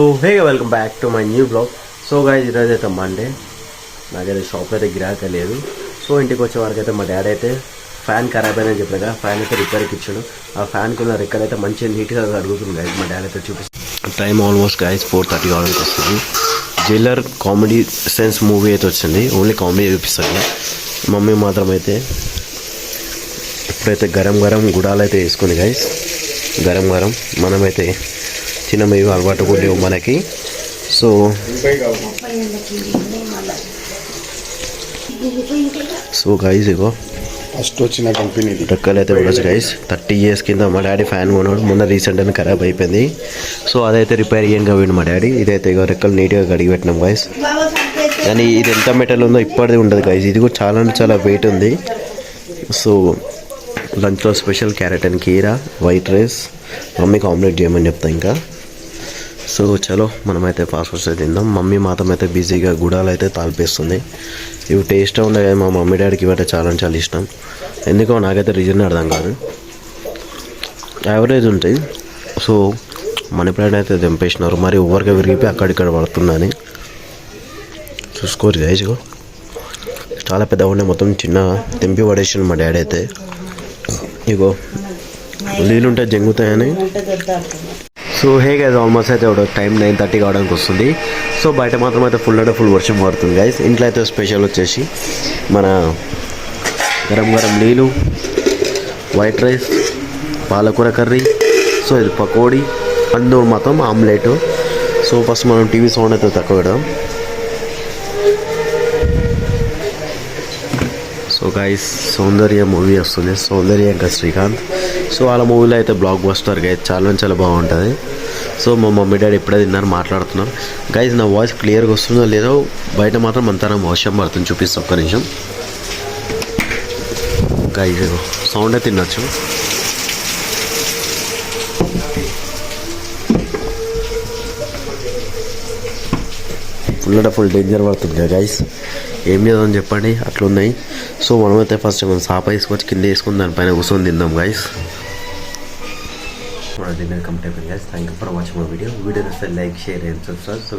So hey welcome back to my new blog. So guys ఈరోజు అయితే Monday, నాకైతే shop అయితే గిరాక లేదు. సో ఇంటికి వచ్చే వరకు అయితే మా డాడీ అయితే ఫ్యాన్ ఖరాబ్ అయినా చెప్పాను కదా, ఫ్యాన్ అయితే రిపేర్కి ఇచ్చాడు. ఆ ఫ్యాన్కి ఉన్న రెక్కలు అయితే మంచిగా నీట్గా అడుగుతుంది గైస్. మా డాడీ అయితే చూపిస్తుంది. టైం ఆల్మోస్ట్ గైస్ 4:30 కావడానికి వస్తుంది. జైలర్ కామెడీ సెన్స్ మూవీ అయితే వచ్చింది, ఓన్లీ కామెడీ చూపిస్తుంది. మమ్మీ మాత్రం అయితే ఇప్పుడైతే గరం గరం గుడాలు అయితే వేసుకుంది గైస్. గరం గరం మనమైతే చిన్న ఇవి అలవాటు కూడా లేవు మనకి. సో గైస్ ఇగో ఫస్ట్ వచ్చిన కంపెనీ రెక్కలు అయితే ఉండొచ్చు గైస్. 30 years కింద మా డాడీ ఫ్యాన్ కొన్నాడు, మొన్న రీసెంట్ అని ఖరాబ్ అయిపోయింది. సో అదైతే రిపేర్ చేయగా పోయింది మా డాడీ. ఇదైతే ఇగో రెక్కలు నీట్గా కడిగి పెట్టినాం గైస్. కానీ ఇది ఎంత మెటల్ ఉందో ఇప్పటిది ఉండదు గైస్. ఇది కూడా చాలా చాలా వెయిట్ ఉంది. సో లంచ్లో స్పెషల్ క్యారెట్ అండ్ కీరా, వైట్ రైస్, మమ్మీకి ఆమ్లెట్ చేయమని చెప్తా ఇంకా. సో చలో మనమైతే ఫాస్ట్ ఫుడ్స్ అయితే తిందాం. మమ్మీ మాత్రం అయితే బిజీగా గుడాలు అయితే తాల్పేస్తుంది. ఇవి టేస్ట్గా ఉండే, మా మమ్మీ డాడీకి ఇవైతే చాలా చాలా ఇష్టం. ఎందుకో నాకైతే రీజన్ అర్థం కాదు, యావరేజ్ ఉంటాయి. సో మనీ ప్లాంట్ అయితే తెంపేసినారు, మరి ఎవరికి విరిగిపోయి అక్కడిక్కడ పడుతుందని చూసుకోరు గైస్. చాలా పెద్దగా ఉండే, మొత్తం చిన్న తెంపి పడేసిన మా డాడీ అయితే. ఇగో నీళ్ళుంటే జంగుతాయని. సో హే గైస్ ఆల్మోస్ట్ అయితే టైం 9:30 కావడానికి వస్తుంది. సో బయట మాత్రం అయితే ఫుల్ అంటే ఫుల్ వర్షం పడుతుంది గైస్. ఇంట్లో అయితే స్పెషల్ వచ్చేసి మన గరం గరం నీళ్ళు, వైట్ రైస్, పాలకూర కర్రీ, సో ఇది పకోడీ, అందులో మాత్రం ఆమ్లెట్. సో ఫస్ట్ మనం టీవీ సౌండ్ అయితే తక్కువ పెడదాం. సో గైస్ సౌందర్య మూవీ వస్తుంది, సౌందర్య ఇంకా శ్రీకాంత్. సో వాళ్ళ మూవీలో అయితే బ్లాక్ బస్టర్ గైస్, చాలా చాలా బాగుంటుంది. సో మా మమ్మీ డాడీ ఇప్పుడే తిన్నారు, మాట్లాడుతున్నారు గైస్. నా వాయిస్ క్లియర్గా వస్తుందో లేదో, బయట మాత్రం అంతా వర్షం పడుతుంది. చూపిస్తాం ఒక్క నిమిషం గైస్. సౌండ్ అయితే తినచ్చు. ఫుల్ అంటే ఫుల్ డేంజర్ పడుతుంది కదా గైస్. ఏం చేద్దామని చెప్పండి, అట్లున్నాయి. సో మనమైతే ఫస్ట్ మనం సాప వేసుకొచ్చి కింద వేసుకొని దానిపైన కూర్చొని తిందాం గైస్. డిన్నర్ కంప్లీట్ అయిపోయింది guys. Thank you for watching my video. Video నచ్చితే like, share and subscribe. So